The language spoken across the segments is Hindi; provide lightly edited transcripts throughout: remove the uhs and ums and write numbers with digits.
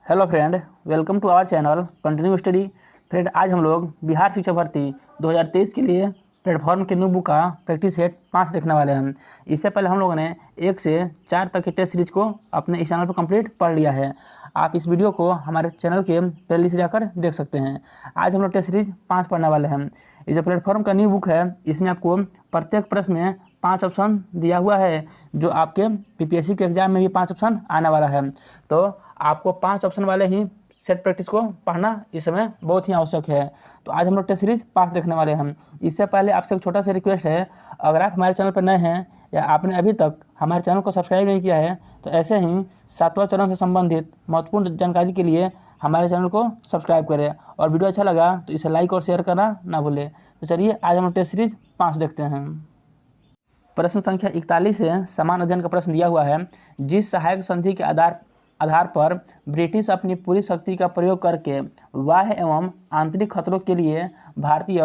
Hello friend, welcome to our channel continue study. Friend, आज हम लोग बिहार शिक्षक भर्ती 2023 के लिए प्लेटफॉर्म के न्यू बुक का प्रैक्टिस सेट 5 देखने वाले हैं। इससे पहले हम लोगों ने 1 से 4 तक के टेस्ट सीरीज को अपने इस चैनल पर कंप्लीट पढ़ लिया है। आप इस वीडियो को हमारे चैनल के प्लेलिस्ट से जाकर देख सकते हैं। आज हम लोग टेस्ट सीरीज 5 पढ़ने वाले हैं। ये जो प्लेटफॉर्म का न्यू बुक है, इसमें आपको प्रत्येक प्रश्न में 5 ऑप्शन दिया हुआ है, जो आपके पीपीएससी के एग्जाम में भी 5 ऑप्शन आने वाला है। तो आपको 5 ऑप्शन वाले ही सेट प्रैक्टिस को पढ़ना इस समय बहुत ही आवश्यक है। तो आज हम लोग टेस्ट सीरीज 5 देखने वाले हैं। इससे पहले आपसे एक छोटा सा रिक्वेस्ट है, अगर आप हमारे चैनल पर नए हैं या आपने अभी तक हमारे चैनल को सब्सक्राइब नहीं किया है, तो ऐसे ही 7वां चरण से संबंधित महत्वपूर्ण जानकारी के लिए हमारे चैनल को सब्सक्राइब करें। और वीडियो अच्छा लगा तो इसे लाइक और शेयर करना ना भूलें। तो चलिए आज हम लोग टेस्ट सीरीज 5 देखते हैं। प्रश्न संख्या 41 से समान अध्ययन का प्रश्न दिया हुआ है। जिस सहायक संधि के आधार पर ब्रिटिश अपनी पूरी शक्ति का प्रयोग करके बाह्य एवं आंतरिक खतरों के लिए भारतीय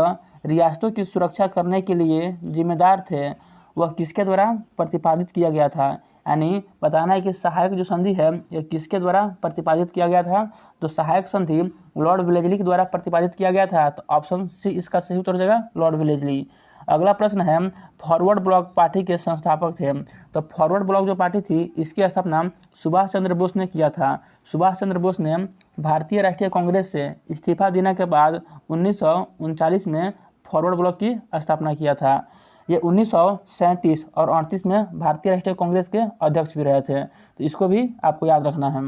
रियासतों की सुरक्षा करने के लिए जिम्मेदार थे, वह किसके द्वारा प्रतिपादित किया गया था। यानी बताना है कि सहायक जो संधि है यह किसके द्वारा प्रतिपादित किया गया था। तो सहायक संधि लॉर्ड विलेजली के द्वारा प्रतिपादित किया गया था। तो ऑप्शन सी इसका सही उत्तर हो जाएगा, लॉर्ड विलेजली। अगला प्रश्न है, फॉरवर्ड ब्लॉक पार्टी के संस्थापक थे। तो फॉरवर्ड ब्लॉक जो पार्टी थी, इसकी स्थापना सुभाष चंद्र बोस ने किया था। सुभाष चंद्र बोस ने भारतीय राष्ट्रीय कांग्रेस से इस्तीफा देने के बाद 1939 में फॉरवर्ड ब्लॉक की स्थापना किया था। ये 1937 और 38 में भारतीय राष्ट्रीय कांग्रेस के अध्यक्ष भी रहे थे। तो इसको भी आपको याद रखना है।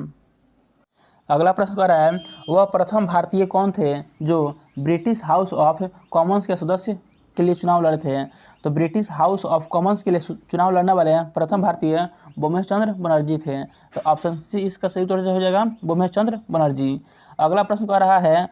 अगला प्रश्न कह रहा है, वह प्रथम भारतीय कौन थे जो ब्रिटिश हाउस ऑफ कॉमन्स के सदस्य के लिए चुनाव लड़े थे। तो ब्रिटिश हाउस ऑफ कॉमन्स के लिए चुनाव लड़ने वाले प्रथम भारतीय बोमेश चंद्र बनर्जी थे। तो ऑप्शन सी इसका सही उत्तर हो जाएगा, बोमेश चंद्र बनर्जी। अगला प्रश्न कह रहा है,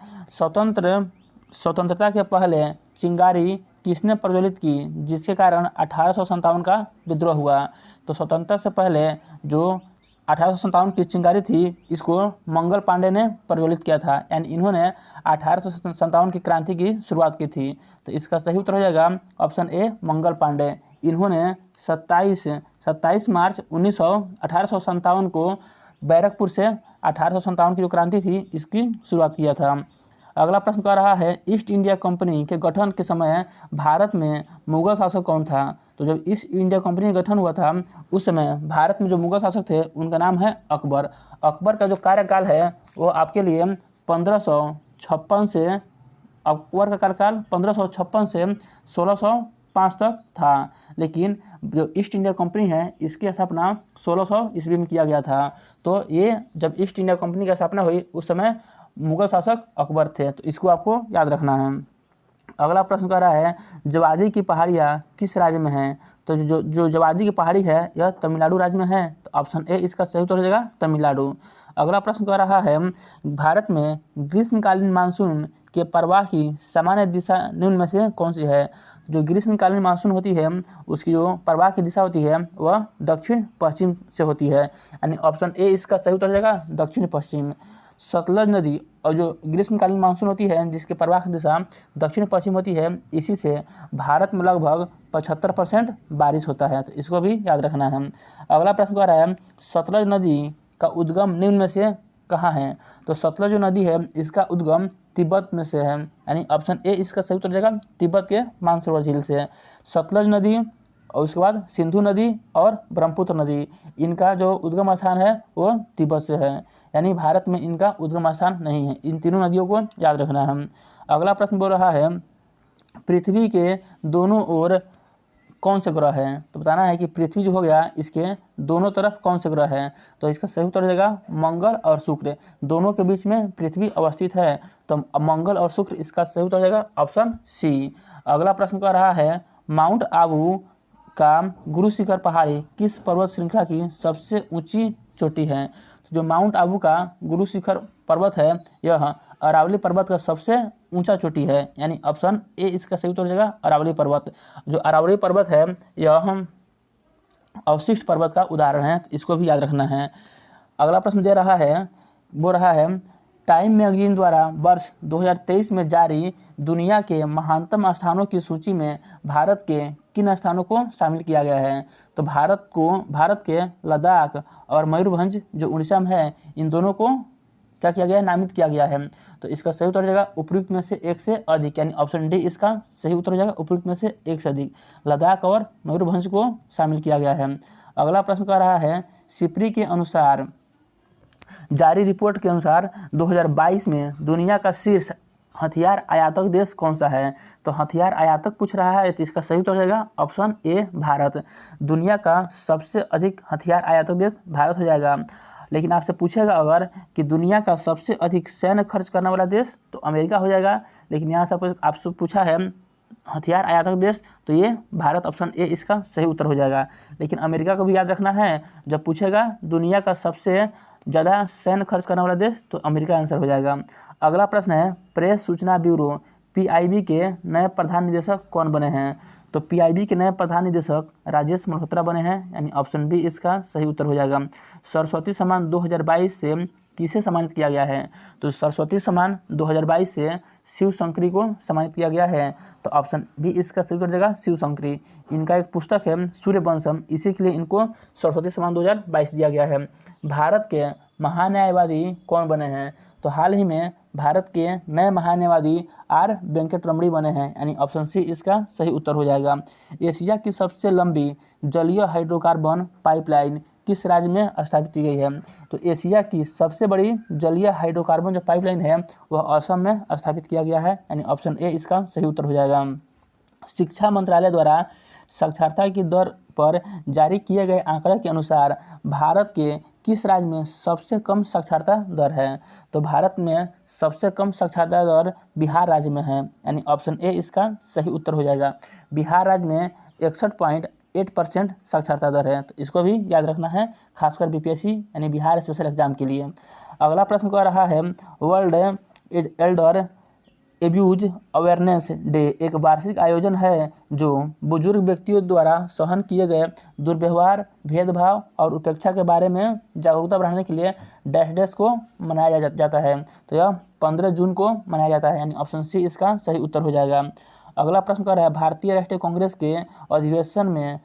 स्वतंत्रता के पहले चिंगारी किसने प्रज्वलित की, जिसके कारण 1857 का विद्रोह हुआ। तो स्वतंत्रता से पहले जो 1857 की चिंगारी थी, इसको मंगल पांडे ने प्रज्वलित किया था। यानी इन्होंने 1857 की क्रांति की शुरुआत की थी। तो इसका सही उत्तर हो जाएगा ऑप्शन ए, मंगल पांडे। इन्होंने 27 मार्च 1857 को बैरकपुर से 1857 की जो क्रांति थी, इसकी शुरुआत किया था। अगला प्रश्न कह रहा है, ईस्ट इंडिया कंपनी के गठन के समय भारत में मुगल शासक कौन था। तो जब ईस्ट इंडिया कंपनी का गठन हुआ था, उस समय भारत में जो मुगल शासक थे उनका नाम है अकबर। अकबर का जो कार्यकाल है वो आपके लिए 1556 से, अकबर का कार्यकाल 1556 से 1605 तक था। लेकिन जो ईस्ट इंडिया कंपनी है, इसकी स्थापना 1600 ईस्वी में किया गया था। तो ये जब ईस्ट इंडिया कंपनी की स्थापना हुई, उस समय मुगल शासक अकबर थे। तो इसको आपको याद रखना है। अगला प्रश्न कह रहा है, जवादी की पहाड़ियाँ किस राज्य में हैं। तो जो जवादी की पहाड़ी है यह तमिलनाडु राज्य में है। तो ऑप्शन ए इसका सही उत्तर हो जाएगा, तमिलनाडु। अगला प्रश्न कह रहा है, भारत में ग्रीष्मकालीन मानसून के प्रवाह की सामान्य दिशा निम्न में से कौन सी है। जो ग्रीष्मकालीन मानसून होती है, उसकी जो प्रवाह की दिशा होती है वह दक्षिण पश्चिम से होती है। यानी ऑप्शन ए इसका सही उत्तर हो जाएगा, दक्षिण पश्चिम। सतलज नदी और जो ग्रीष्मकालीन मानसून होती है, जिसके प्रवाह की दिशा दक्षिण पश्चिम होती है, इसी से भारत में लगभग 75% बारिश होता है। तो इसको भी याद रखना है। अगला प्रश्न कह रहा है, सतलज नदी का उद्गम निम्न में से कहाँ है। तो सतलज जो नदी है, इसका उद्गम तिब्बत में से है। यानी ऑप्शन ए इसका सही उत्तर हो जाएगा, तिब्बत के मानसरोवर झील से। सतलज नदी और उसके बाद सिंधु नदी और ब्रह्मपुत्र नदी, इनका जो उद्गम स्थान है वो तिब्बत से है। यानी भारत में इनका उद्गम स्थान नहीं है। इन तीनों नदियों को याद रखना है। अगला प्रश्न बोल रहा है, पृथ्वी के दोनों ओर कौन से ग्रह हैं। तो बताना है कि पृथ्वी जो हो गया, इसके दोनों तरफ कौन से ग्रह हैं। तो इसका सही उत्तर हो जाएगा, मंगल और शुक्र। दोनों के बीच में पृथ्वी अवस्थित है। तो मंगल और शुक्र, इसका सही उत्तर हो जाएगा ऑप्शन सी। अगला प्रश्न कह रहा है, माउंट आबू का गुरु शिखर पहाड़ी किस पर्वत श्रृंखला की सबसे ऊंची चोटी है। तो जो माउंट आबू का गुरु शिखर पर्वत है, यह अरावली पर्वत का सबसे ऊंचा चोटी है। यानी ऑप्शन ए इसका सही उत्तर हो जाएगा, अरावली पर्वत। जो अरावली पर्वत है, यह अवशिष्ट पर्वत का उदाहरण है। इसको भी याद रखना है। अगला प्रश्न दे रहा है, बोल रहा है, टाइम मैगजीन द्वारा वर्ष 2023 में जारी दुनिया के महानतम स्थानों की सूची में भारत के किन स्थानों को शामिल किया गया है। तो भारत के लद्दाख और मयूरभंज जो उड़ीसा में है, इन दोनों को क्या किया गया है, नामित किया गया है। तो इसका सही उत्तर हो जाएगा उपयुक्त में से एक से अधिक, यानी ऑप्शन डी इसका सही उत्तर हो जाएगा, उपयुक्त में से एक से अधिक। लद्दाख और मयूरभंज को शामिल किया गया है। अगला प्रश्न कह रहा है, सिप्री के अनुसार जारी रिपोर्ट के अनुसार 2022 में दुनिया का शीर्ष हथियार आयातक देश कौन सा है। तो हथियार आयातक पूछ रहा है, तो इसका सही उत्तर हो जाएगा ऑप्शन ए भारत। दुनिया का सबसे अधिक हथियार आयातक देश भारत हो जाएगा। लेकिन आपसे पूछेगा अगर कि दुनिया का सबसे अधिक सैन्य खर्च करने वाला देश, तो अमेरिका हो जाएगा। लेकिन यहाँ से आपसे पूछा है हथियार आयातक देश, तो ये भारत ऑप्शन ए इसका सही उत्तर हो जाएगा। लेकिन अमेरिका को भी याद रखना है, जब पूछेगा दुनिया का सबसे ज़्यादा सैन्य खर्च करने वाला देश, तो अमेरिका आंसर हो जाएगा। अगला प्रश्न है, प्रेस सूचना ब्यूरो पीआईबी के नए प्रधान निदेशक कौन बने हैं। तो पीआईबी के नए प्रधान निदेशक राजेश मल्होत्रा बने हैं, यानी ऑप्शन बी इसका सही उत्तर हो जाएगा। सरस्वती सम्मान 2022 से किसे सम्मानित किया गया है। तो सरस्वती सम्मान 2022 से शिव शंकरी को सम्मानित किया गया है। तो ऑप्शन बी इसका सही उत्तर हो जाएगा, शिव शंकरी। इनका एक पुस्तक है सूर्यवंशम, इसी के लिए इनको सरस्वती सम्मान 2022 दिया गया है। भारत के महान्यायवादी कौन बने हैं। तो हाल ही में भारत के नए महान्यायवादी आर वेंकट रमणी बने हैं, यानी ऑप्शन सी इसका सही उत्तर हो जाएगा। एशिया की सबसे लंबी जलीय हाइड्रोकार्बन पाइपलाइन किस राज्य में स्थापित की गई है। तो एशिया की सबसे बड़ी जलीय हाइड्रोकार्बन जो पाइपलाइन है वह असम में स्थापित किया गया है, यानी ऑप्शन ए इसका सही उत्तर हो जाएगा। शिक्षा मंत्रालय द्वारा साक्षरता की दर पर जारी किए गए आंकड़े के अनुसार भारत के किस राज्य में सबसे कम साक्षरता दर है। तो भारत में सबसे कम साक्षरता दर बिहार राज्य में है, यानी ऑप्शन ए इसका सही उत्तर हो जाएगा। बिहार राज्य में 61.8% साक्षरता दर है, तो इसको भी याद रखना है, खासकर बीपीएससी यानी बिहार स्पेशल एग्जाम के लिए। अगला प्रश्न कह रहा है, world Elder abuse awareness day एक वार्षिक आयोजन है जो बुजुर्ग व्यक्तियों द्वारा सहन किए गए दुर्व्यवहार, भेदभाव और उपेक्षा के बारे में जागरूकता बढ़ाने के लिए डैश डैश को मनाया जाता है। तो यह 15 जून को मनाया जाता है, यानी ऑप्शन सी इसका सही उत्तर हो जाएगा। अगला प्रश्न कर रहा है, भारतीय राष्ट्रीय कांग्रेस के अधिवेशन में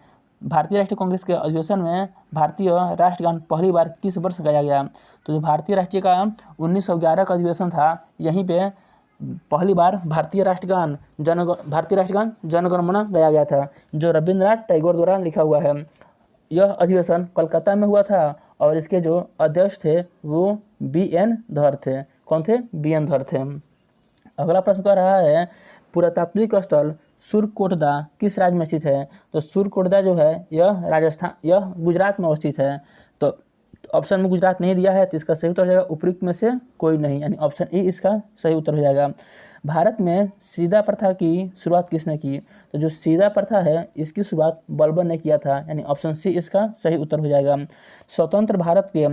भारतीय राष्ट्रगान पहली बार किस वर्ष गाया गया। तो जो भारतीय राष्ट्रीय का 1911 का अधिवेशन था, यहीं पे पहली बार भारतीय राष्ट्रगान जनगण मन गाया गया था, जो रविंद्रनाथ टैगोर द्वारा लिखा हुआ है। यह अधिवेशन कोलकाता में हुआ था और इसके जो अध्यक्ष थे वो बी.एन. धर थे। कौन थे? बी.एन. धर थे। अगला प्रश्न कर रहा है, पुरातात्विक स्थल सुरकोटदा किस राज्य में स्थित है। तो सुरकोटदा जो है यह गुजरात में अवस्थित है। तो ऑप्शन में गुजरात नहीं दिया है, तो इसका सही उत्तर हो जाएगा उपयुक्त में से कोई नहीं, यानी ऑप्शन ई इसका सही उत्तर हो जाएगा। भारत में सीधा प्रथा की शुरुआत किसने की। तो जो सीधा प्रथा है इसकी शुरुआत बलबन ने किया था, यानी ऑप्शन सी इसका सही उत्तर हो जाएगा। स्वतंत्र भारत के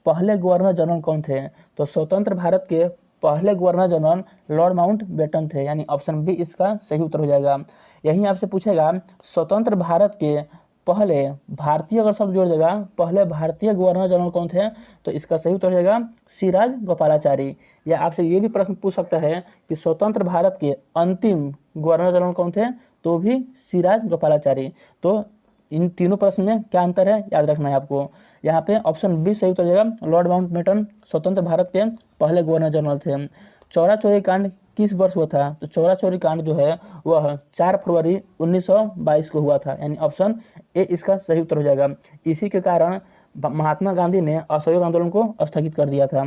पहले गवर्नर जनरल कौन थे। तो स्वतंत्र भारत के पहले गवर्नर जनरल लॉर्ड माउंटबेटन थे, यानी ऑप्शन बी इसका सही उत्तर हो जाएगा। यहीं आपसे पूछेगा स्वतंत्र भारत के पहले भारतीय, अगर शब्द जोड़ देगा, पहले भारतीय गवर्नर जनरल कौन थे, तो इसका सही उत्तर हो जाएगा सी राजगोपालाचारी। या आपसे ये भी प्रश्न पूछ सकता है कि स्वतंत्र भारत के अंतिम गवर्नर जनरल कौन थे, तो भी सी राजगोपालाचारी। तो इन तीनों प्रश्न में क्या अंतर है याद रखना है आपको। यहाँ पे ऑप्शन बी सही उत्तर हो जाएगा, लॉर्ड माउंटबेटन स्वतंत्र भारत के पहले गवर्नर जनरल थे। चौरा चौरी कांड किस वर्ष हुआ था। तो चौरा चौरी कांड जो है वह 4 फरवरी 1922 को हुआ था, यानी ऑप्शन ए इसका सही उत्तर हो जाएगा। इसी के कारण महात्मा गांधी ने असहयोग आंदोलन को स्थगित कर दिया था।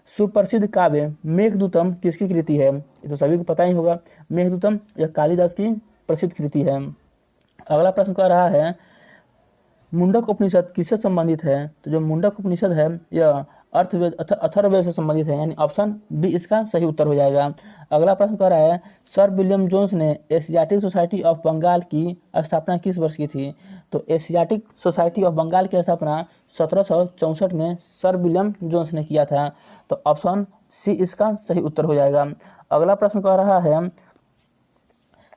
सुप्रसिद्ध काव्य मेघदूतम किसकी कृति है। ये तो सभी को पता ही होगा, मेघदूतम यह कालिदास की प्रसिद्ध कृति है। अगला प्रश्न कह रहा है, मुंडक उपनिषद किससे संबंधित है। तो जो मुंडक उपनिषद है यह अथर्ववेद से संबंधित है, यानी ऑप्शन बी इसका सही उत्तर हो जाएगा। अगला प्रश्न कर रहा है, सर विलियम जोन्स ने एशियाटिक सोसाइटी ऑफ बंगाल की स्थापना किस वर्ष की थी। तो एशियाटिक सोसाइटी ऑफ बंगाल की स्थापना 1764 में सर विलियम जोन्स ने किया था। तो ऑप्शन सी इसका सही उत्तर हो जाएगा। अगला प्रश्न कर रहा है,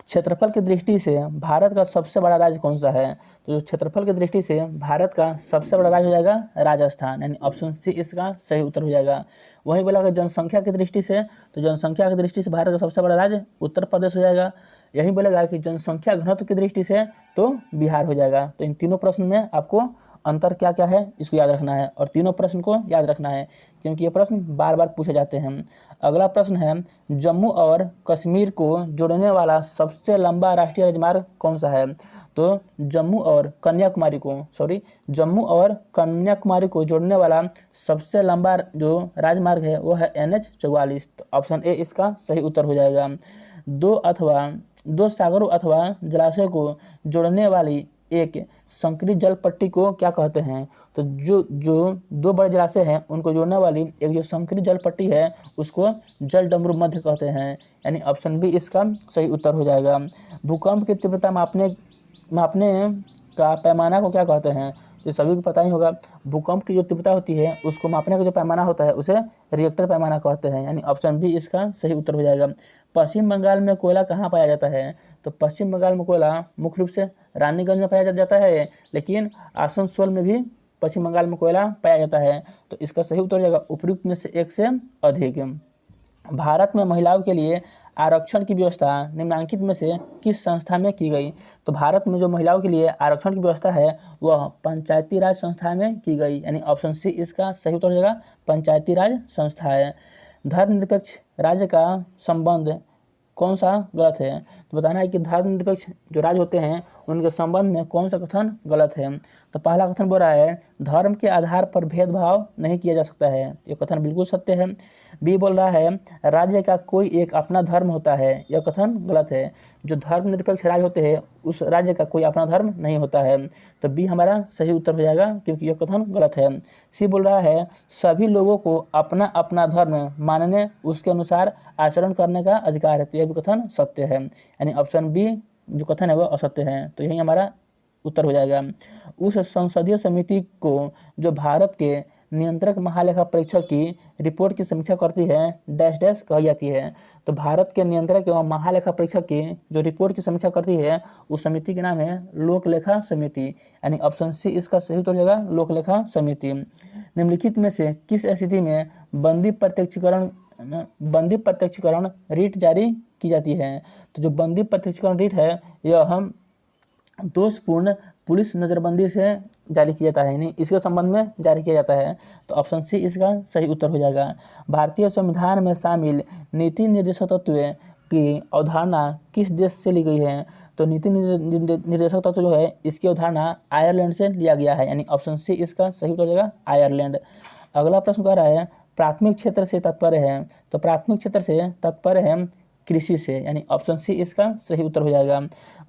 क्षेत्रफल की दृष्टि से भारत का सबसे बड़ा राज्य कौन सा है। तो जो क्षेत्रफल की दृष्टि से भारत का सबसे बड़ा राज्य हो जाएगा राजस्थान, यानी ऑप्शन सी इसका सही उत्तर हो जाएगा। वहीं बोला कि जनसंख्या की दृष्टि से, तो जनसंख्या की दृष्टि से भारत का सबसे बड़ा राज्य उत्तर प्रदेश हो जाएगा। यही बोलेगा कि जनसंख्या घनत्व की दृष्टि से तो बिहार हो जाएगा। तो इन तीनों प्रश्न में आपको अंतर क्या क्या है इसको याद रखना है और तीनों प्रश्न को याद रखना है क्योंकि ये प्रश्न बार बार पूछे जाते हैं। अगला प्रश्न है, जम्मू और कश्मीर को जोड़ने वाला सबसे लंबा राष्ट्रीय राजमार्ग कौन सा है? तो जम्मू और कन्याकुमारी को जोड़ने वाला सबसे लंबा जो राजमार्ग है वो है NH-44। तो ऑप्शन ए इसका सही उत्तर हो जाएगा। दो सागरों अथवा जलाशय को जोड़ने वाली एक संकरी जल पट्टी को क्या कहते हैं? तो जो दो बड़े जलाशय हैं उनको जोड़ने वाली एक जो संकरी जल पट्टी है उसको जल डमरू मध्य कहते हैं, यानी ऑप्शन बी इसका सही उत्तर हो जाएगा। भूकंप की तीव्रता मापने का पैमाना को क्या कहते हैं? तो सभी को पता ही होगा, भूकंप की जो तीव्रता होती है उसको मापने का जो पैमाना होता है उसे रिएक्टर पैमाना कहते हैं, यानी ऑप्शन बी इसका सही उत्तर हो जाएगा। पश्चिम बंगाल में कोयला कहाँ पाया जाता है? तो पश्चिम बंगाल में कोयला मुख्य रूप से रानीगंज में पाया जाता है, लेकिन आसनसोल में भी पश्चिम बंगाल में कोयला पाया जाता है। तो इसका सही उत्तर हो जाएगा उपयुक्त में से एक से अधिक। भारत में महिलाओं के लिए आरक्षण की व्यवस्था निम्नलिखित में से किस संस्था में की गई? तो भारत में जो महिलाओं के लिए आरक्षण की व्यवस्था है वह पंचायती राज संस्था में की गई, यानी ऑप्शन सी इसका सही उत्तर हो जाएगा, पंचायती राज संस्था है। धर्मनिरपेक्ष राज्य का संबंध कौन सा गलत है? तो बताना है कि धर्मनिरपेक्ष जो राज्य होते हैं उनके संबंध में कौन सा कथन गलत है। तो पहला कथन बोल रहा है धर्म के आधार पर भेदभाव नहीं किया जा सकता है, ये कथन बिल्कुल सत्य है। बी बोल रहा है राज्य का कोई एक अपना धर्म होता है, यह कथन गलत है। जो धर्मनिरपेक्ष राज्य होते हैं उस राज्य का कोई अपना धर्म नहीं होता है, तो बी हमारा सही उत्तर हो जाएगा क्योंकि यह कथन गलत है। सी बोल रहा है सभी लोगों को अपना अपना धर्म मानने उसके अनुसार आचरण करने का अधिकार है, तो यह भी कथन सत्य है, यानी ऑप्शन बी जो कथन है वह असत्य है, तो यही हमारा उत्तर हो जाएगा। उस संसदीय समिति को जो भारत के नियंत्रक महालेखा परीक्षक की रिपोर्ट की समीक्षा करती है डैश डैश कही जाती है। तो भारत के नियंत्रक एवं महालेखा परीक्षक की जो रिपोर्ट की समीक्षा करती है उस समिति के नाम है लोकलेखा समिति, यानी ऑप्शन सी इसका सही उत्तर हो जाएगा लोकलेखा समिति। निम्नलिखित में से किस स्थिति में बंदी प्रत्यक्षीकरण रीट जारी की जाती है? तो जो बंदी प्रत्यक्षीकरण रीट है यह हम दोषपूर्ण पुलिस नज़रबंदी से जारी किया जाता है, यानी इसके संबंध में जारी किया जाता है, तो ऑप्शन सी इसका सही उत्तर हो जाएगा। भारतीय संविधान में शामिल नीति निर्देशक तत्व की अवधारणा किस देश से ली गई है? तो नीति निर्देशक तत्व जो है इसकी अवधारणा आयरलैंड से लिया गया है, यानी ऑप्शन सी इसका सही उत्तर हो जाएगा आयरलैंड। अगला प्रश्न कह रहा है प्राथमिक क्षेत्र से तात्पर्य है, तो प्राथमिक क्षेत्र से तात्पर्य है कृषि से, यानी ऑप्शन सी इसका सही उत्तर हो जाएगा।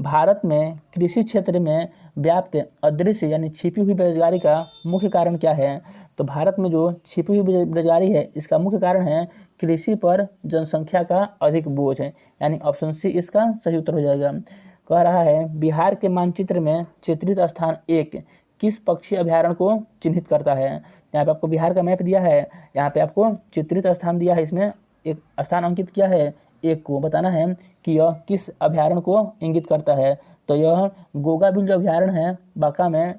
भारत में कृषि क्षेत्र में व्याप्त अदृश्य यानी छिपी हुई बेरोजगारी का मुख्य कारण क्या है? तो भारत में जो छिपी हुई बेरोजगारी है इसका मुख्य कारण है कृषि पर जनसंख्या का अधिक बोझ है, यानी ऑप्शन सी इसका सही उत्तर हो जाएगा। कह रहा है बिहार के मानचित्र में चित्रित स्थान 1 किस पक्षी अभ्यारण्य को चिन्हित करता है? यहाँ पे आपको बिहार का मैप दिया है, यहाँ पे आपको चित्रित स्थान दिया है, इसमें एक स्थान अंकित किया है, एक को बताना है कि यह किस अभ्यारण्य को इंगित करता है। तो यह गोगाबिल जो अभ्यारण्य है बांका में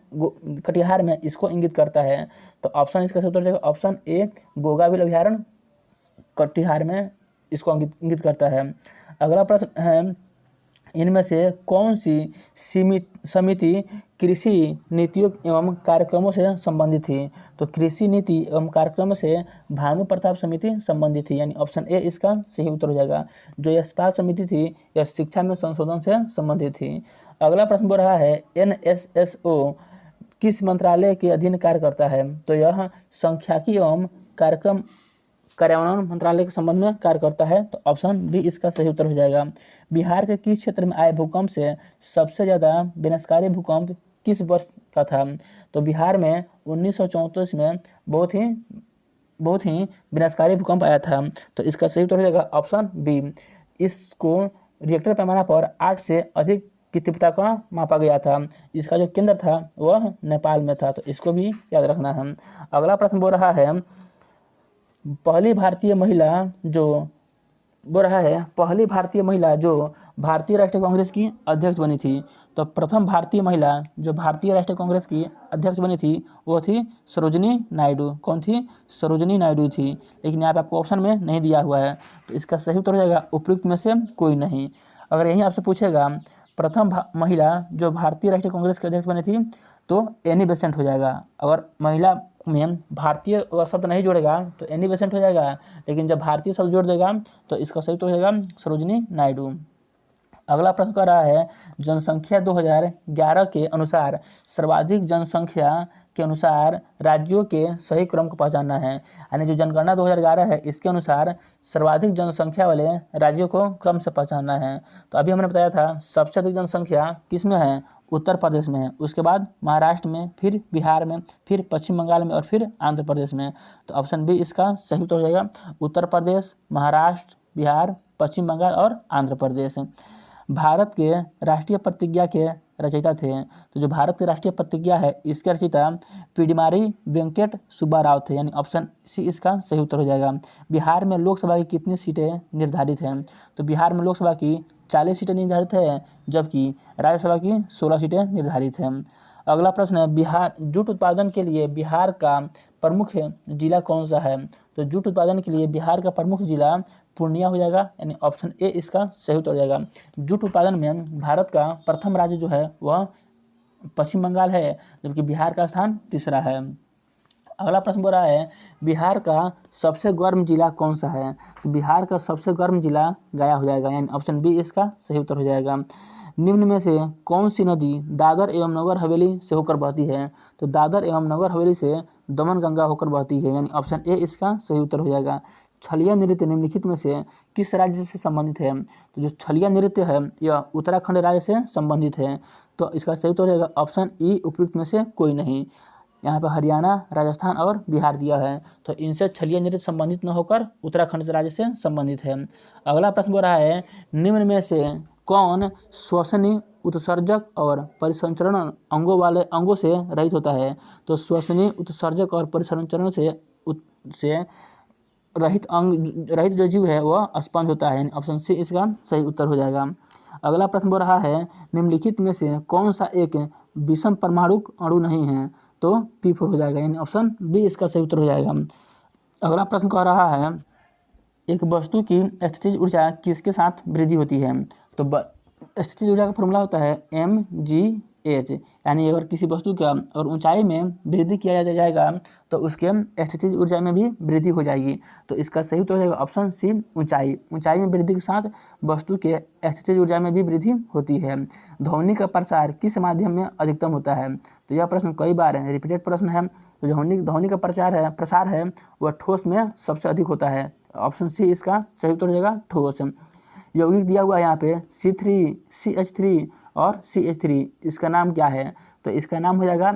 कटिहार में इसको इंगित करता है, तो ऑप्शन इसका सही उत्तर हो जाएगा ऑप्शन ए गोगाबिल अभ्यारण्य कटिहार में इसको इंगित करता है। अगला प्रश्न है इनमें से कौन सी समिति कृषि नीतियों एवं कार्यक्रमों से संबंधित थी? तो कृषि नीति एवं कार्यक्रमों से भानु प्रताप समिति संबंधित थी, यानी ऑप्शन ए इसका सही उत्तर हो जाएगा। जो यशपाल समिति थी यह शिक्षा में संशोधन से संबंधित थी। अगला प्रश्न बोल रहा है NSSO किस मंत्रालय के अधीन कार्य करता है? तो यह सांख्यिकी एवं कार्यान्वयन मंत्रालय के संबंध में कार्य करता है, तो ऑप्शन बी इसका सही उत्तर हो जाएगा। बिहार के किस क्षेत्र में आए भूकंप से सबसे ज़्यादा विनाशकारी भूकंप किस वर्ष का था? तो बिहार में 1934 में बहुत ही विनाशकारी भूकंप आया था, तो इसका सही उत्तर हो जाएगा ऑप्शन बी। इसको रिएक्टर पैमाना पर 8 से अधिक की तीव्रता का मापा गया था। इसका जो केंद्र था वह नेपाल में था, तो इसको भी याद रखना है। अगला प्रश्न बोल रहा है पहली भारतीय महिला जो भारतीय राष्ट्रीय कांग्रेस की अध्यक्ष बनी थी। तो प्रथम भारतीय महिला जो भारतीय राष्ट्रीय कांग्रेस की अध्यक्ष बनी थी वो थी सरोजिनी नायडू। कौन थी? सरोजिनी नायडू थी, लेकिन यहाँ पे आपको ऑप्शन में नहीं दिया हुआ है, तो इसका सही उत्तर हो जाएगा उपयुक्त में से कोई नहीं। अगर यही आपसे पूछेगा प्रथम महिला जो भारतीय राष्ट्रीय कांग्रेस की अध्यक्ष बनी थी तो एनी बेसेंट हो जाएगा। अगर महिला में भारतीय शब्द नहीं जोड़ेगा तो एनी बेसेंट हो जाएगा, लेकिन जब भारतीय शब्द जोड़ देगा तो इसका सही तो हो जाएगा सरोजिनी नायडू। अगला प्रश्न कर रहा है जनसंख्या 2011 के अनुसार सर्वाधिक जनसंख्या के अनुसार राज्यों के सही क्रम को पहचानना है। यानी जो जनगणना 2011 है इसके अनुसार सर्वाधिक जनसंख्या वाले राज्यों को क्रम से पहचानना है। तो अभी हमने बताया था सबसे अधिक जनसंख्या किस में है, उत्तर प्रदेश में है, उसके बाद महाराष्ट्र में, फिर बिहार में, फिर पश्चिम बंगाल में और फिर आंध्र प्रदेश में। तो ऑप्शन बी इसका सही उत्तर हो जाएगा, उत्तर प्रदेश, महाराष्ट्र, बिहार, पश्चिम बंगाल और आंध्र प्रदेश। भारत के राष्ट्रीय प्रतिज्ञा के रचयिता थे। तो जो भारत की राष्ट्रीय प्रतिज्ञा है इसके रचयिता पिडिमारी वेंकट सुब्बा राव थे, यानी ऑप्शन सी इसका सही उत्तर हो जाएगा। बिहार में लोकसभा की कितनी सीटें निर्धारित हैं, तो बिहार में लोकसभा की 40 सीटें निर्धारित है, जबकि राज्यसभा की 16 सीटें निर्धारित हैं। अगला प्रश्न है बिहार जूट उत्पादन के लिए बिहार का प्रमुख जिला कौन सा है। तो जूट उत्पादन के लिए बिहार का प्रमुख जिला पूर्णिया हो जाएगा, यानी ऑप्शन ए इसका सही उत्तर हो जाएगा। जूट उत्पादन में भारत का प्रथम राज्य जो है वह पश्चिम बंगाल है, जबकि बिहार का स्थान तीसरा है। अगला प्रश्न बोल रहा है बिहार का सबसे गर्म जिला कौन सा है। तो बिहार का सबसे गर्म जिला गया हो जाएगा, यानी ऑप्शन बी इसका सही उत्तर हो जाएगा। निम्न में से कौन सी नदी दादर एवं नगर हवेली से होकर बहती है। तो दादर एवं नगर हवेली से दमनगंगा होकर बहती है, यानी ऑप्शन ए इसका सही उत्तर हो जाएगा। छलिया नृत्य निम्नलिखित में से किस राज्य से संबंधित है। तो जो छलिया नृत्य है यह उत्तराखंड राज्य से संबंधित है, तो इसका सही उत्तर हो जाएगा ऑप्शन ई उपयुक्त में से कोई नहीं। यहाँ पर हरियाणा, राजस्थान और बिहार दिया है, तो इनसे छलिया नृत्य संबंधित न होकर उत्तराखंड राज्य से संबंधित है। अगला प्रश्न बोल रहा है निम्न में से कौन श्वसनी, उत्सर्जक और परिसंचरण अंगों से रहित होता है। तो श्वसनी, उत्सर्जक और परिसंचरण से रहित जो जीव है वह स्पंज होता है, ऑप्शन सी इसका सही उत्तर हो जाएगा। अगला प्रश्न बोल रहा है निम्नलिखित में से कौन सा एक विषम परमाणुक अणु नहीं है। तो P4 हो जाएगा, यानी ऑप्शन बी इसका सही उत्तर हो जाएगा। अगला प्रश्न कह रहा है एक वस्तु की स्थितिज ऊर्जा किसके साथ वृद्धि होती है। तो स्थितिज ऊर्जा का फॉर्मूला होता है mgh, यानी अगर किसी वस्तु का और ऊंचाई में वृद्धि किया जाएगा तो उसके स्थितिज ऊर्जा में भी वृद्धि हो जाएगी। तो इसका सही उत्तर हो जाएगा ऑप्शन सी ऊंचाई में वृद्धि के साथ वस्तु के स्थितिज ऊर्जा में भी वृद्धि होती है। ध्वनि का प्रसार किस माध्यम में अधिकतम होता है। तो यह प्रश्न कई बार रिपीटेड प्रश्न है। तो ध्वनि का प्रसार है वह ठोस में सबसे अधिक होता है, ऑप्शन सी इसका सही उत्तर हो जाएगा ठोस। यौगिक दिया हुआ है यहाँ पे C3, CH3 और CH3, इसका नाम क्या है। तो इसका नाम हो जाएगा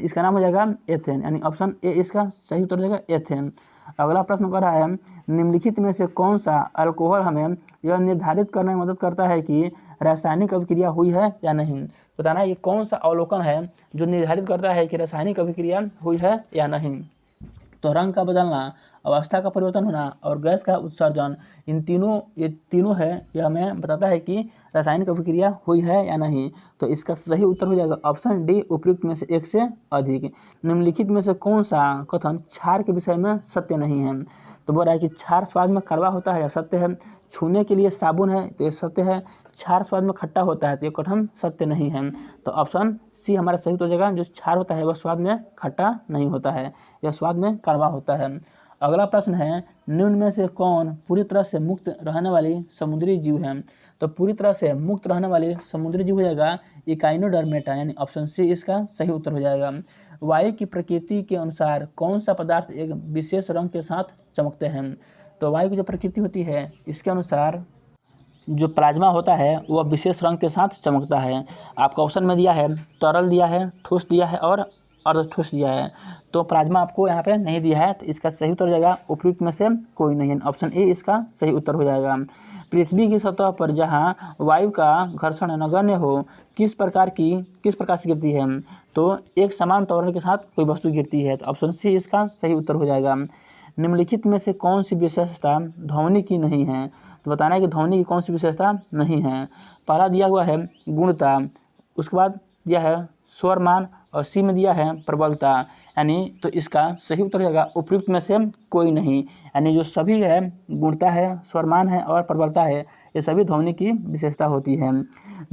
इसका नाम हो जाएगा एथेन, यानी ऑप्शन ए इसका सही उत्तर हो जाएगा एथेन। अगला प्रश्न कर रहा है निम्नलिखित में से कौन सा अल्कोहल हमें यह निर्धारित करने में मदद करता है कि रासायनिक अभिक्रिया हुई है या नहीं। बताना ये कौन सा अवलोकन है जो निर्धारित करता है कि रासायनिक अभिक्रिया हुई है या नहीं। तो रंग का बदलना, अवस्था का परिवर्तन होना और गैस का उत्सर्जन, ये तीनों है, यह हमें बताता है कि रासायनिक अभिक्रिया हुई है या नहीं। तो इसका सही उत्तर हो जाएगा ऑप्शन डी उपयुक्त में से एक से अधिक। निम्नलिखित में से कौन सा कथन क्षार के विषय में सत्य नहीं है। तो बोल रहा है कि क्षार स्वाद में कड़वा होता है, यह सत्य है। छूने के लिए साबुन है, तो ये सत्य है। क्षार स्वाद में खट्टा होता है, तो ये कथन सत्य नहीं है। तो ऑप्शन सी हमारा सही उत्तर हो जाएगा, जो क्षार होता है वह स्वाद में खट्टा नहीं होता है, यह स्वाद में कड़वा होता है। अगला प्रश्न है निम्न में से कौन पूरी तरह से मुक्त रहने वाली समुद्री जीव है। तो पूरी तरह से मुक्त रहने वाली समुद्री जीव हो जाएगा इकाइनोडर्मेटा, यानी ऑप्शन सी इसका सही उत्तर हो जाएगा। वायु की प्रकृति के अनुसार कौन सा पदार्थ एक विशेष रंग के साथ चमकते हैं। तो वायु की जो प्रकृति होती है इसके अनुसार जो प्लाज्मा होता है वह विशेष रंग के साथ चमकता है। आपका ऑप्शन में दिया है तरल दिया है, ठोस दिया है और अर्धठोस दिया है। तो प्लाज्मा आपको यहाँ पे नहीं दिया है, तो इसका सही उत्तर हो जाएगा उपयुक्त में से कोई नहीं है, ऑप्शन ए इसका सही उत्तर हो जाएगा। पृथ्वी की सतह पर जहाँ वायु का घर्षण नगण्य हो किस प्रकार से गिरती है। तो एक समान त्वरण के साथ कोई वस्तु गिरती है, तो ऑप्शन सी इसका सही उत्तर हो जाएगा। निम्नलिखित में से कौन सी विशेषता ध्वनि की नहीं है। तो बताना है कि ध्वनि की कौन सी विशेषता नहीं है। पहला दिया हुआ है गुणता, उसके बाद दिया है स्वरमान और सी में दिया है प्रबलता, यानी तो इसका सही उत्तर हो जाएगा उपयुक्त में से कोई नहीं। यानी जो सभी है गुणता है, स्वरमान है और प्रबलता है, ये सभी ध्वनि की विशेषता होती है,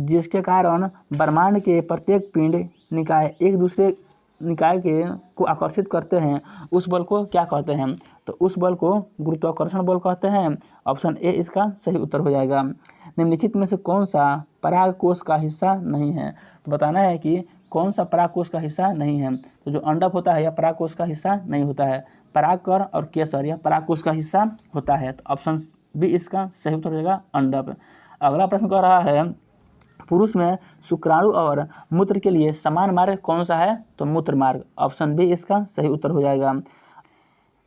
जिसके कारण ब्रह्मांड के प्रत्येक पिंड निकाय एक दूसरे निकाय के को आकर्षित करते हैं उस बल को क्या कहते हैं? तो उस बल को गुरुत्वाकर्षण बल कहते हैं। ऑप्शन ए इसका सही उत्तर हो जाएगा। निम्नलिखित में से कौन सा परागकोश का हिस्सा नहीं है? तो बताना है कि कौन सा परागकोश का हिस्सा नहीं है। तो जो अंडक होता है यह परागकोश का हिस्सा नहीं होता है। परागकण और केसर यह परागकोश का हिस्सा होता है। तो ऑप्शन बी इसका सही उत्तर हो जाएगा अंडक। अगला प्रश्न कह रहा है पुरुष में शुक्राणु और मूत्र के लिए समान मार्ग कौन सा है? तो मूत्र मार्ग। ऑप्शन बी इसका सही उत्तर हो जाएगा।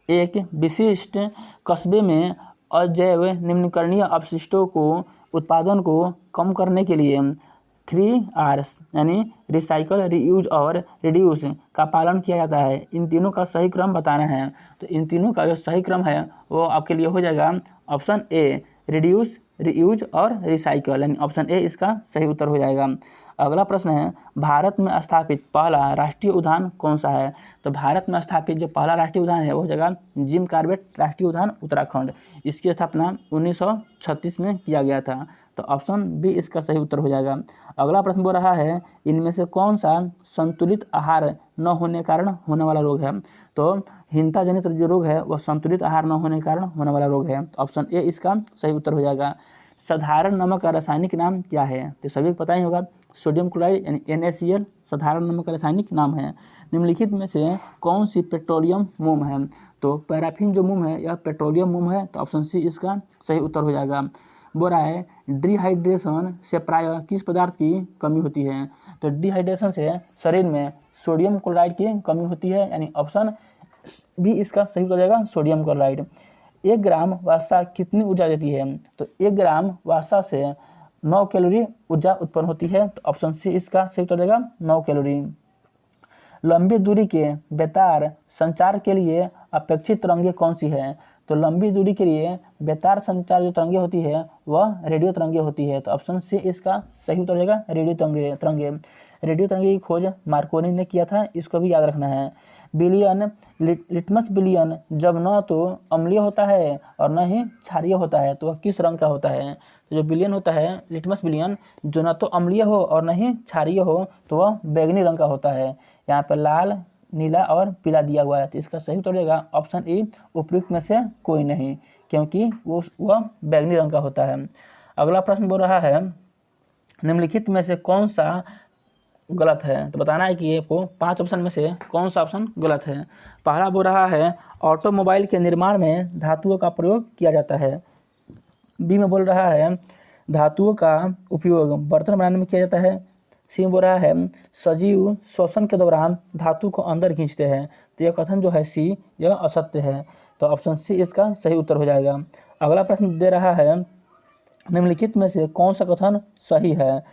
एक विशिष्ट कस्बे में अजैव निम्नकरणीय अपशिष्टों को उत्पादन को कम करने के लिए 3 Rs यानी रिसाइकल, रीयूज और रिड्यूस का पालन किया जाता है। इन तीनों का सही क्रम बताना है। तो इन तीनों का जो सही क्रम है वो आपके लिए हो जाएगा ऑप्शन ए रिड्यूस, रीयूज और रिसाइकल, यानी ऑप्शन ए इसका सही उत्तर हो जाएगा। अगला प्रश्न है भारत में स्थापित पहला राष्ट्रीय उद्यान कौन सा है? तो भारत में स्थापित जो पहला राष्ट्रीय उद्यान है वो हो जाएगा जिम कॉर्बेट राष्ट्रीय उद्यान उत्तराखंड। इसकी स्थापना 1936 में किया गया था। तो ऑप्शन बी इसका सही उत्तर हो जाएगा। अगला प्रश्न बोल रहा है इनमें से कौन सा संतुलित आहार न होने के कारण होने वाला रोग है? तो हिंता जनित जो रोग है वह संतुलित आहार न होने के कारण होने वाला रोग है। तो ऑप्शन ए इसका सही उत्तर हो जाएगा। साधारण नमक का रासायनिक नाम क्या है? तो सभी को पता ही होगा सोडियम क्लोराइड यानी NaCl साधारण नमक का रासायनिक नाम है। निम्नलिखित में से कौन सी पेट्रोलियम मोम है? तो पैराफिन जो मोम है यह पेट्रोलियम मोम है। तो ऑप्शन सी इसका सही उत्तर हो जाएगा। बोल रहा है डिहाइड्रेशन से प्रायः किस पदार्थ की कमी होती है? तो डिहाइड्रेशन से शरीर में सोडियम क्लोराइड की कमी होती है, यानी ऑप्शन बी इसका सही उत्तर हो जाएगा सोडियम क्लोराइड। 1 ग्राम वसा कितनी ऊर्जा देती है? तो 1 ग्राम वसा से 9 कैलोरी ऊर्जा उत्पन्न होती है। तो ऑप्शन सी इसका सही उत्तर हो जाएगा 9 कैलोरी। लंबी दूरी के बेतार संचार के लिए अपेक्षित तरंगे कौन सी है? तो लंबी दूरी के लिए बेतार संचार जो तरंगे होती है वह रेडियो तरंगे होती है। तो ऑप्शन सी इसका सही उत्तर हो जाएगा रेडियो तरंगे। रेडियो तरंगे की खोज मार्कोनी ने किया था, इसको भी याद रखना है। विलयन लिटमस विलयन जब न तो अम्लीय होता है और न ही क्षारीय होता है तो वह किस रंग का होता है? तो जो विलयन होता है लिटमस विलयन जो न तो अम्लीय हो और न ही क्षारीय हो तो वह बैगनी रंग का होता है। यहाँ पर लाल, नीला और पीला दिया हुआ है। तो इसका सही उत्तर होगा ऑप्शन ए उपयुक्त में से कोई नहीं, क्योंकि वह बैगनी रंग का होता है। अगला प्रश्न बोल रहा है निम्नलिखित में से कौन सा गलत है? तो बताना है कि ये को 5 ऑप्शन में से कौन सा ऑप्शन गलत है। पहला बोल रहा है ऑटोमोबाइल के निर्माण में धातुओं का प्रयोग किया जाता है। बी में बोल रहा है धातुओं का उपयोग बर्तन बनाने में किया जाता है। सी में बोल रहा है सजीव श्वसन के दौरान धातु को अंदर खींचते हैं। तो यह कथन जो है सी यह असत्य है। तो ऑप्शन सी इसका सही उत्तर हो जाएगा। अगला प्रश्न दे रहा है निम्नलिखित में से कौन सा कथन सही है?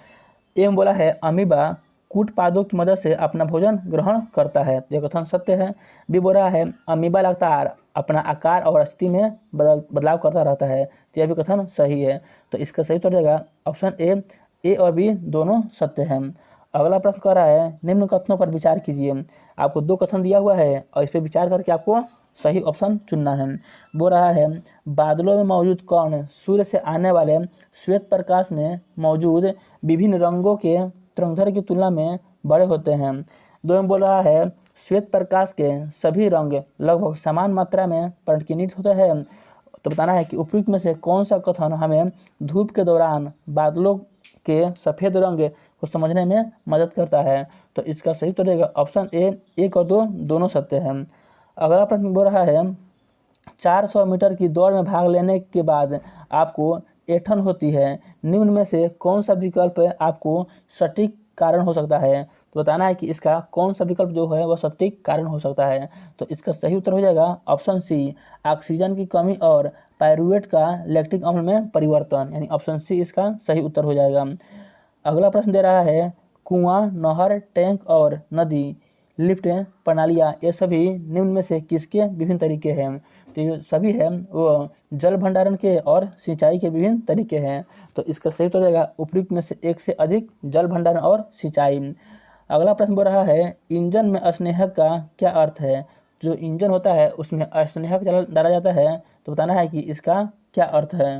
ए में बोला है अमीबा कूट पादों की मदद से अपना भोजन ग्रहण करता है। यह कथन सत्य है। बी बोल रहा है अमीबा लगातार अपना आकार और स्थिति में बदलाव करता रहता है। तो यह भी कथन सही है। तो इसका सही उत्तर रहेगा ऑप्शन ए और बी दोनों सत्य हैं। अगला प्रश्न कह रहा है निम्न कथनों पर विचार कीजिए। आपको 2 कथन दिया हुआ है और इस पर विचार करके आपको सही ऑप्शन चुनना है। बोल रहा है बादलों में मौजूद कण सूर्य से आने वाले श्वेत प्रकाश में मौजूद विभिन्न रंगों के तरंगदैर्घ्य की तुलना में बड़े होते हैं। 2 में बोल रहा है श्वेत प्रकाश के सभी रंग लगभग समान मात्रा में परिवर्तित होते हैं। तो बताना है कि उपयुक्त में से कौन सा कथन हमें धूप के दौरान बादलों के सफ़ेद रंग को समझने में मदद करता है। तो इसका सही उत्तर रहेगा ऑप्शन ए 1 और 2 दोनों सत्य हैं। अगला प्रश्न बोल रहा है 400 मीटर की दौड़ में भाग लेने के बाद आपको ऐंठन होती है। निम्न में से कौन सा विकल्प आपको सटीक कारण हो सकता है? तो बताना है कि इसका कौन सा विकल्प जो है वह सटीक कारण हो सकता है। तो इसका सही उत्तर हो जाएगा ऑप्शन सी ऑक्सीजन की कमी और पायरुवेट का लैक्टिक अम्ल में परिवर्तन, यानी ऑप्शन सी इसका सही उत्तर हो जाएगा। अगला प्रश्न दे रहा है कुआं, नहर, टैंक और नदी लिफ्ट प्रणालियाँ ये सभी निम्न में से किसके विभिन्न तरीके हैं? तो ये सभी है वो जल भंडारण के और सिंचाई के विभिन्न तरीके हैं। तो इसका सही उत्तर रहेगा उपयुक्त में से 1 से अधिक जल भंडारण और सिंचाई। अगला प्रश्न बोल रहा है इंजन में अस्नेहक का क्या अर्थ है? जो इंजन होता है उसमें अस्नेहक डाला जाता है। तो बताना है कि इसका क्या अर्थ है।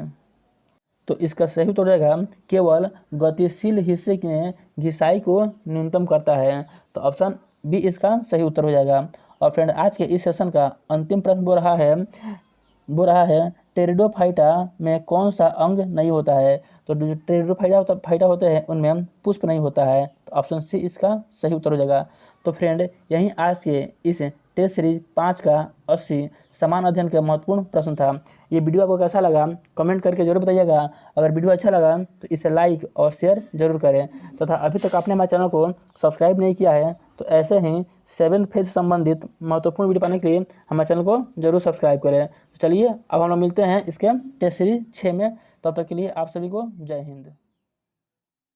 तो इसका सही उत्तर हो जाएगा केवल गतिशील हिस्से में घिसाई को न्यूनतम करता है। तो ऑप्शन बी इसका सही उत्तर हो जाएगा। और फ्रेंड आज के इस सेशन का अंतिम प्रश्न वो रहा है टेरिडोफाइटा में कौन सा अंग नहीं होता है। तो जो टेरिडोफाइटा होते हैं उनमें पुष्प नहीं होता है। तो ऑप्शन सी इसका सही उत्तर हो जाएगा। तो फ्रेंड यहीं आज के इस टेस्ट सीरीज 5 का 80 समान अध्ययन का महत्वपूर्ण प्रश्न था। ये वीडियो आपको कैसा लगा कमेंट करके जरूर बताइएगा। अगर वीडियो अच्छा लगा तो इसे लाइक और शेयर जरूर करें तथा अभी तक आपने हमारे चैनल को सब्सक्राइब नहीं किया है तो ऐसे ही 7th फेज से संबंधित महत्वपूर्ण वीडियो पाने के लिए हमारे चैनल को जरूर सब्सक्राइब करें। तो चलिए अब हम लोग मिलते हैं इसके टेस्ट सीरीज 6 में। तब तक के लिए आप सभी को जय हिंद।